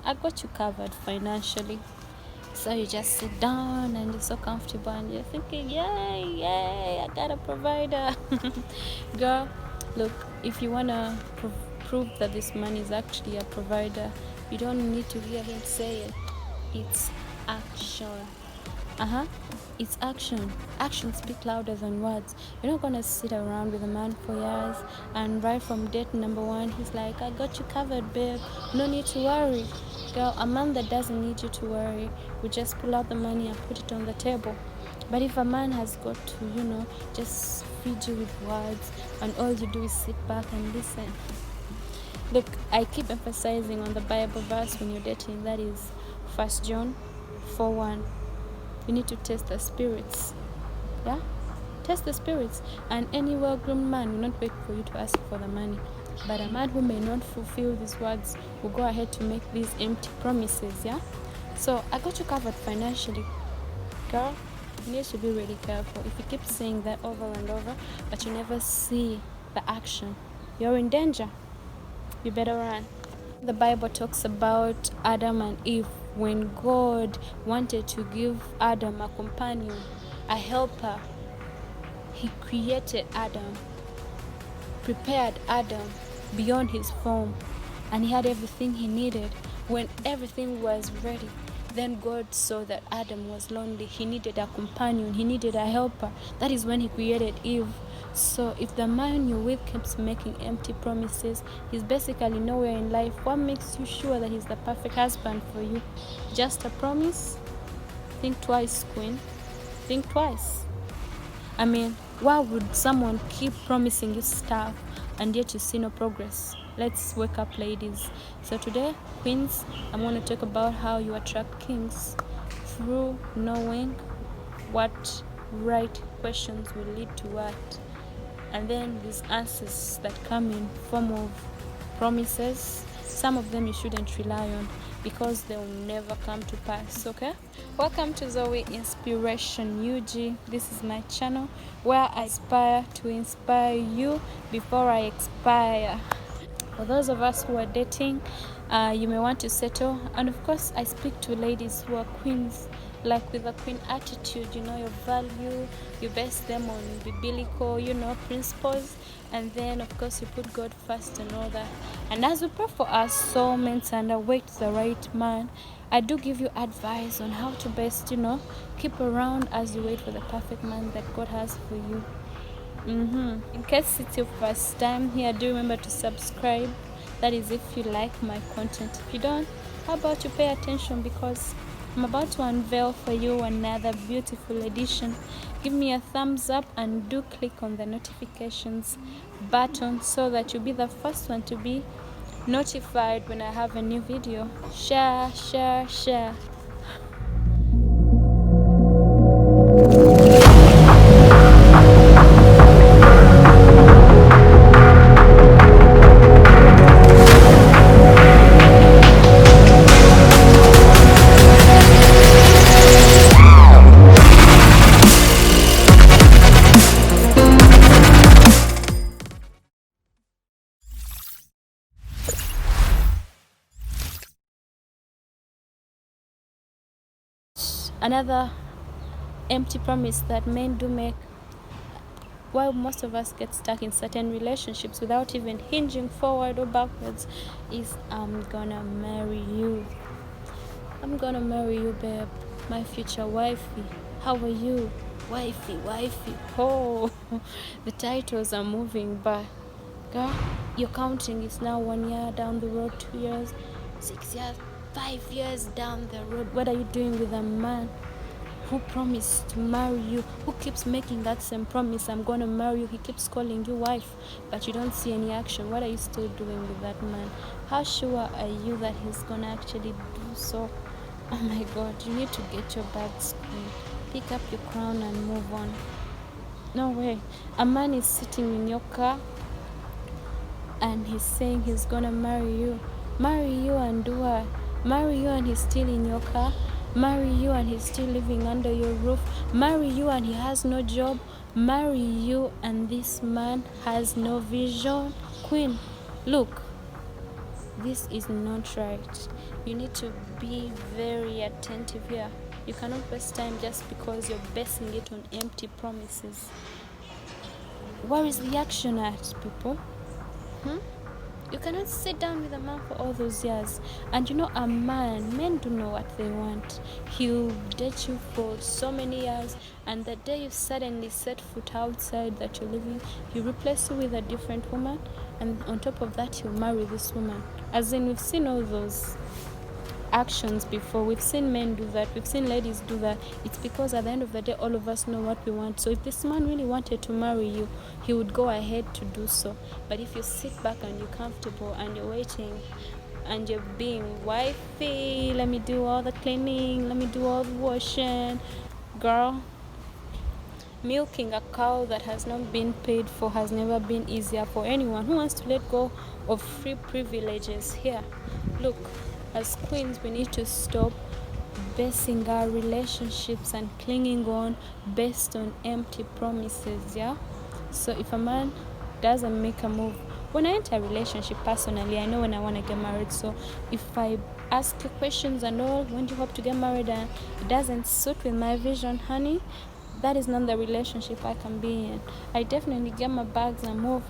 I got you covered financially. So you just sit down and you're so comfortable and you're thinking, yay, I got a provider. Girl, look, if you want to prove that this man is actually a provider, you don't need to hear him say it. It's action. It's action. Actions speak louder than words. You're not gonna sit around with a man for years and right from date number 1 he's like, I got you covered, babe, no need to worry. Girl, a man that doesn't need you to worry will just pull out the money and put it on the table. But if a man has got to, just feed you with words and all you do is sit back and listen. Look, I keep emphasizing on the Bible verse when you're dating, that is 1 John 4:1. You need to test the spirits. Yeah? Test the spirits. And any well-groomed man will not wait for you to ask for the money. But a man who may not fulfill these words will go ahead to make these empty promises. Yeah? So I got you covered financially. Girl, you need to be really careful. If you keep saying that over and over, but you never see the action, you're in danger. You better run. The Bible talks about Adam and Eve. When God wanted to give Adam a companion, a helper, he created Adam, prepared Adam beyond his form, and he had everything he needed. When everything was ready, then God saw that Adam was lonely. He needed a companion. He needed a helper. That is when he created Eve. So if the man you're with keeps making empty promises, he's basically nowhere in life. What makes you sure that he's the perfect husband for you? Just a promise? Think twice, Queen. Think twice. I mean, why would someone keep promising you stuff and yet you see no progress? Let's wake up, ladies. So today, queens, I'm going to talk about how you attract kings through knowing what right questions will lead to what. And then these answers that come in form of promises, some of them you shouldn't rely on because they will never come to pass, okay? Welcome to Zoey Inspiration UG. This is my channel where I aspire to inspire you before I expire. For those of us who are dating, you may want to settle. And of course, I speak to ladies who are queens, like with a queen attitude, your value, you base them on biblical, principles. And then, of course, you put God first and all that. And as we pray for our soulmates and await the right man, I do give you advice on how to best, keep around as you wait for the perfect man that God has for you. In case it's your first time here, do remember to subscribe. That is if you like my content. If you don't, how about you pay attention, because I'm about to unveil for you another beautiful edition. Give me a thumbs up and do click on the notifications button so that you'll be the first one to be notified when I have a new video. Share. Another empty promise that men do make, while most of us get stuck in certain relationships without even hinging forward or backwards, is I'm gonna marry you. I'm gonna marry you, babe, my future wifey. How are you? Wifey. Oh, the titles are moving, but girl, you're counting. It's now 1 year down the road, 2 years, 6 years, 5 years down the road. What are you doing with a man who promised to marry you, who keeps making that same promise, I'm gonna marry you? He keeps calling you wife, but you don't see any action. What are you still doing with that man? How sure are you that he's gonna actually do so? Oh my God, you need to get your bags clean, pick up your crown and move on. No way. A man is sitting in your car and he's saying he's gonna marry you and do what? Marry you and he's still in your car? Marry you and he's still living under your roof? Marry you and he has no job? Marry you and this man has no vision? Queen, look, this is not right. You need to be very attentive here. You cannot waste time just because you're basing it on empty promises. Where is the action at, people? You cannot sit down with a man for all those years. And you know, a man, men do know what they want. He'll date you for so many years, and the day you suddenly set foot outside that you're living, he'll replace you with a different woman, and on top of that, he'll marry this woman. As in, we've seen all those actions before. We've seen men do that, we've seen ladies do that. It's because at the end of the day, all of us know what we want. So if this man really wanted to marry you, he would go ahead to do so. But if you sit back and you're comfortable and you're waiting and you're being wifey, let me do all the cleaning, let me do all the washing, girl, milking a cow that has not been paid for has never been easier for anyone who wants to let go of free privileges. Here, look, as queens, we need to stop basing our relationships and clinging on based on empty promises. Yeah, so if a man doesn't make a move, when I enter a relationship, personally, I know when I want to get married. So if I ask you questions and all, when do you hope to get married, and it doesn't suit with my vision, honey, that is not the relationship I can be in. I definitely get my bags and move,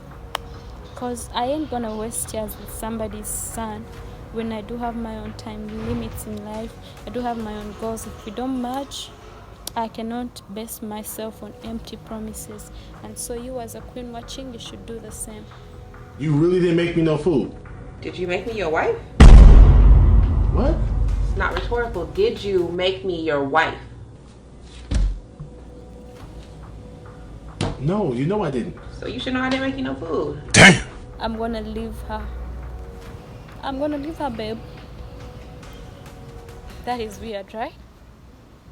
because I ain't gonna waste years with somebody's son when I do have my own time limits in life. I do have my own goals. If we don't match, I cannot base myself on empty promises. And so you, as a queen watching, you should do the same. You really didn't make me no food. Did you make me your wife? What? It's not rhetorical. Did you make me your wife? No, you know I didn't. So you should know I didn't make you no food. Damn! I'm gonna leave her. I'm gonna leave her, babe. That is weird, right?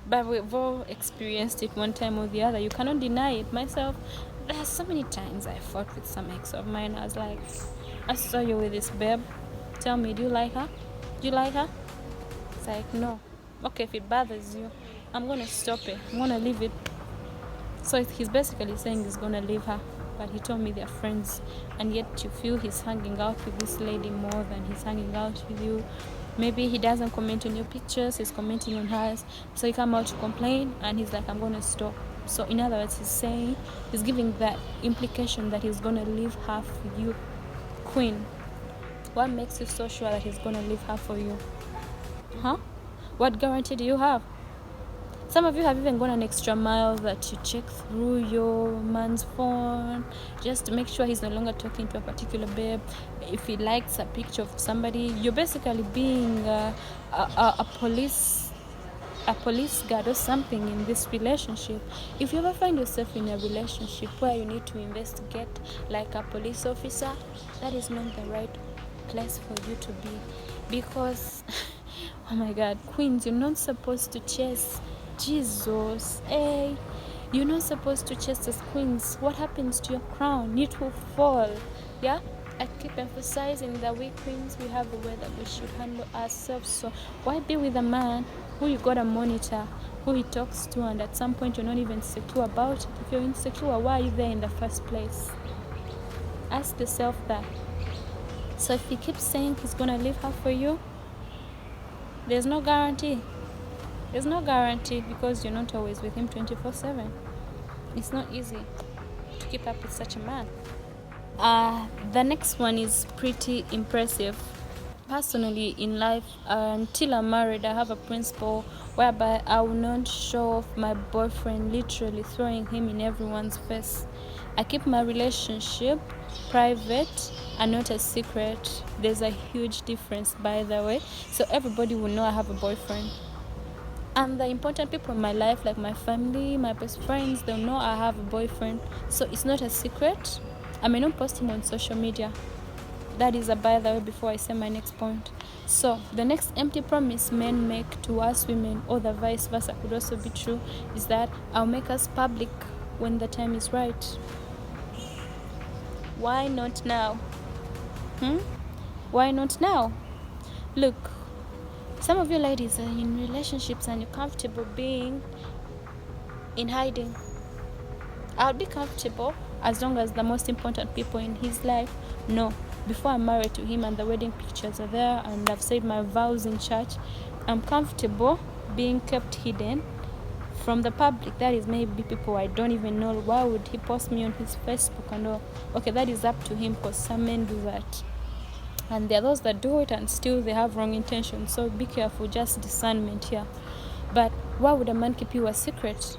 But we've all experienced it one time or the other. You cannot deny it. Myself, there's so many times I fought with some ex of mine. I was like, I saw you with this babe. Tell me, do you like her? Do you like her? It's like, no. Okay, if it bothers you, I'm gonna stop it. I'm gonna leave it. So he's basically saying he's gonna leave her. But he told me they're friends, and yet you feel he's hanging out with this lady more than he's hanging out with you. Maybe he doesn't comment on your pictures, he's commenting on hers. So you come out to complain, and he's like, I'm gonna stop. So in other words, he's giving that implication that he's gonna leave her for you. Queen, what makes you so sure that he's gonna leave her for you? Huh? What guarantee do you have? Some of you have even gone an extra mile that you check through your man's phone just to make sure he's no longer talking to a particular babe. If he likes a picture of somebody, you're basically being a police guard or something in this relationship. If you ever find yourself in a relationship where you need to investigate like a police officer, that is not the right place for you to be. Because, oh my God, queens, you're not supposed to chase Jesus, hey, you're not supposed to chase as queens. What happens to your crown? It will fall. Yeah, I keep emphasizing that we queens, we have a way that we should handle ourselves. So why be with a man who you got to monitor, who he talks to, and at some point you're not even secure about it? If you're insecure, why are you there in the first place? Ask yourself that. So if he keeps saying he's gonna leave her for you, there's no guarantee. There's no guarantee, because you're not always with him 24/7. It's not easy to keep up with such a man. The next one is pretty impressive. Personally, in life, until I'm married, I have a principle whereby I will not show off my boyfriend, literally throwing him in everyone's face. I keep my relationship private and not a secret. There's a huge difference, by the way. So everybody will know I have a boyfriend. And the important people in my life, like my family, my best friends, they'll know I have a boyfriend. So it's not a secret. I may not post him on social media. That is a by the way before I say my next point. So the next empty promise men make to us women, or the vice versa could also be true, is that I'll make us public when the time is right. Why not now? Why not now? Look, some of you ladies are in relationships and you're comfortable being in hiding. I'll be comfortable as long as the most important people in his life know before I'm married to him and the wedding pictures are there and I've said my vows in church, I'm comfortable being kept hidden from the public. That is, maybe people I don't even know. Why would he post me on his Facebook and all? Okay, that is up to him, because some men do that. And there are those that do it and still they have wrong intentions. So be careful, just discernment here. But why would a man keep you a secret?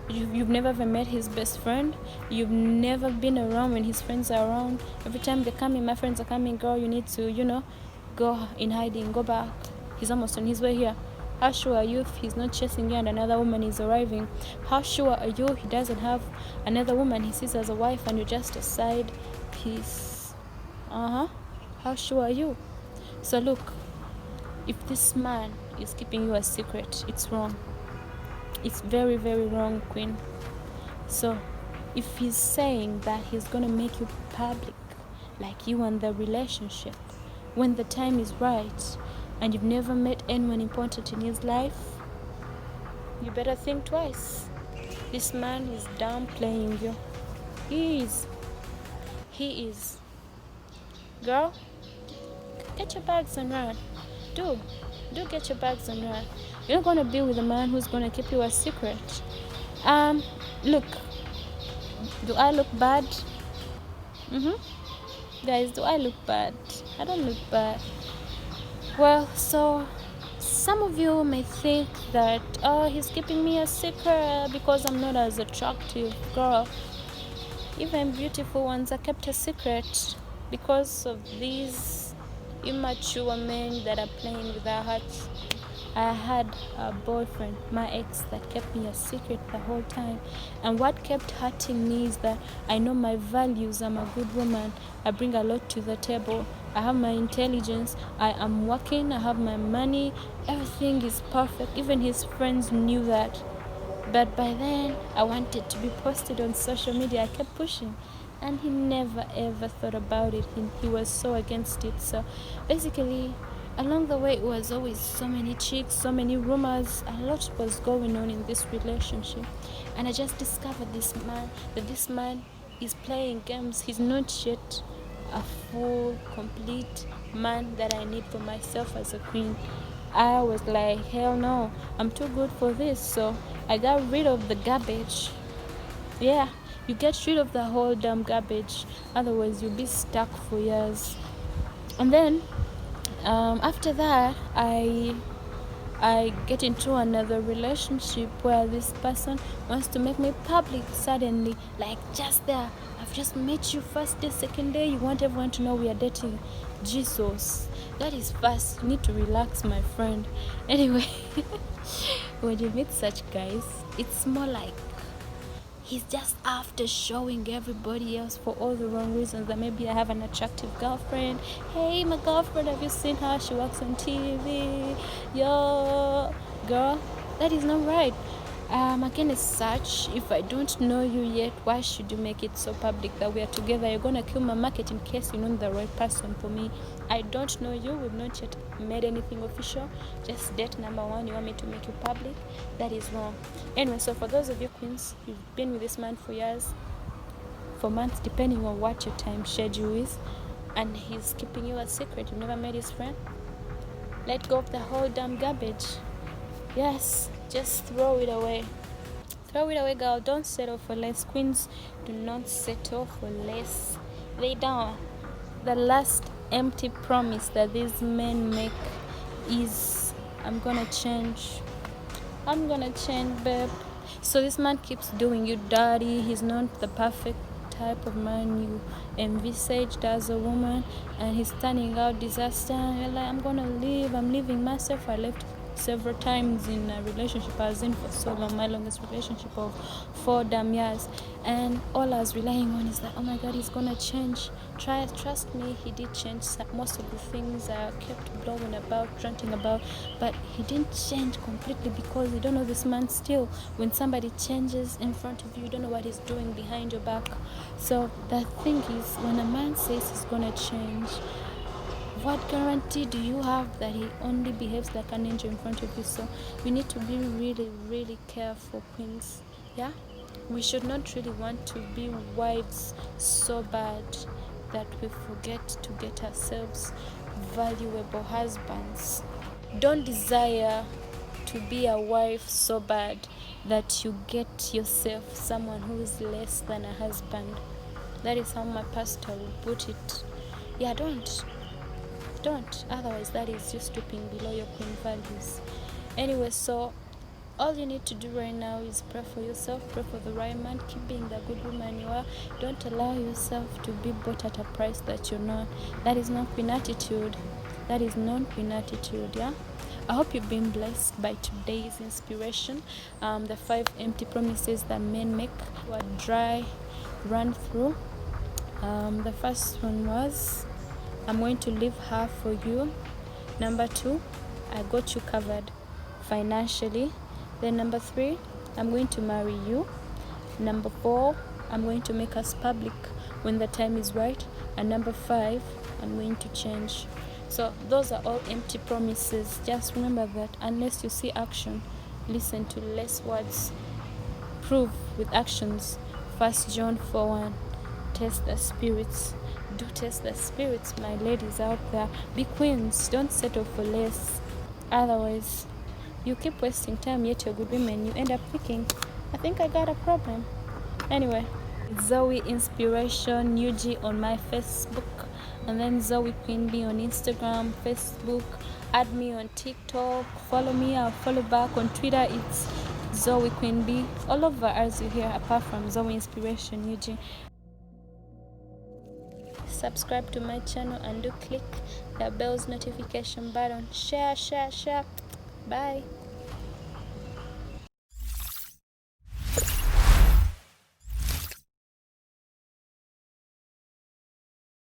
You've never ever met his best friend. You've never been around when his friends are around. Every time they come in, my friends are coming, girl, you need to, go in hiding, go back. He's almost on his way here. How sure are you if he's not chasing you and another woman is arriving? How sure are you he doesn't have another woman he sees as a wife and you're just a side piece? How sure are you? So look, if this man is keeping you a secret, it's wrong. It's very, very wrong, Queen. So if he's saying that he's gonna make you public, like you and the relationship, when the time is right and you've never met anyone important in his life, you better think twice. This man is downplaying you. He is. Girl, get your bags and run. Do get your bags and run. You're not gonna be with a man who's gonna keep you a secret. Look, do I look bad? Guys, do I look bad? I don't look bad. Well, so some of you may think that, he's keeping me a secret because I'm not as attractive. Girl, even beautiful ones are kept a secret because of these immature men that are playing with our hearts. I had a boyfriend, my ex, that kept me a secret the whole time. And what kept hurting me is that I know my values. I'm a good woman. I bring a lot to the table. I have my intelligence. I am working. I have my money. Everything is perfect. Even his friends knew that. But by then, I wanted to be posted on social media. I kept pushing. And he never ever thought about it. He was so against it. So basically, along the way, it was always so many chicks, so many rumors. A lot was going on in this relationship. And I just discovered this man is playing games. He's not yet a full, complete man that I need for myself as a queen. I was like, hell no, I'm too good for this. So I got rid of the garbage. Yeah, you get rid of the whole damn garbage. Otherwise, you'll be stuck for years. And then after that, I get into another relationship where this person wants to make me public suddenly, like just there. I've just met you first day, second day, you want everyone to know we are dating. Jesus, that is fast. You need to relax, my friend. Anyway, when you meet such guys, it's more like he's just after showing everybody else for all the wrong reasons. That maybe I have an attractive girlfriend. Hey, my girlfriend, have you seen her? She works on TV. Yo, girl, that is not right. Again, as such, if I don't know you yet, why should you make it so public that we are together? You're gonna kill my market in case you know the right person for me. I don't know you. We've not yet made anything official. Just date number one. You want me to make you public? That is wrong. Anyway, so for those of you queens, you've been with this man for years, for months, depending on what your time schedule is, and he's keeping you a secret. You've never met his friend. Let go of the whole damn garbage. Yes, just throw it away. Throw it away, girl. Don't settle for less. Queens, do not settle for less. Lay down. The last empty promise that these men make is, I'm gonna change, babe. So this man keeps doing you dirty. He's not the perfect type of man you envisaged as a woman, and he's turning out disaster. You're like, I'm gonna leave. I'm leaving myself. I left several times in a relationship I was in for so long, my longest relationship of 4 damn years, and all I was relying on is that, oh my god, he's gonna change. Trust me, he did change most of the things I kept blowing about, ranting about, but he didn't change completely, because you don't know this man still. When somebody changes in front of you, you don't know what he's doing behind your back. So the thing is, when a man says he's gonna change, what guarantee do you have that he only behaves like an angel in front of you? So we need to be really, really careful, queens. Yeah, we should not really want to be wives so bad that we forget to get ourselves valuable husbands. Don't desire to be a wife so bad that you get yourself someone who is less than a husband. That is how my pastor would put it. Yeah, don't. Otherwise, that is you stooping below your queen values. Anyway, so all you need to do right now is pray for yourself, pray for the right man, keep being the good woman you are. Don't allow yourself to be bought at a price that you're not. That is not queen attitude. That is non-queen attitude, yeah? I hope you've been blessed by today's inspiration. The 5 empty promises that men make were dry run through. The first one was, I'm going to leave her for you. Number 2, I got you covered financially. Then number 3, I'm going to marry you. Number 4, I'm going to make us public when the time is right. And number 5, I'm going to change. So those are all empty promises. Just remember that unless you see action, listen to less words. Prove with actions. 1 John 4:1. Test the spirits. Do test the spirits, my ladies out there. Be queens. Don't settle for less. Otherwise, you keep wasting time, yet you're good women. You end up thinking, I think I got a problem. Anyway, Zoey Inspiration UG on my Facebook, and then ZoeyQueenBee on Instagram, Facebook. Add me on TikTok. Follow me. I'll follow back. On Twitter, it's ZoeyQueenBee. All over as you hear, apart from Zoey Inspiration UG. Subscribe to my channel and do click the bell's notification button. Share. Bye.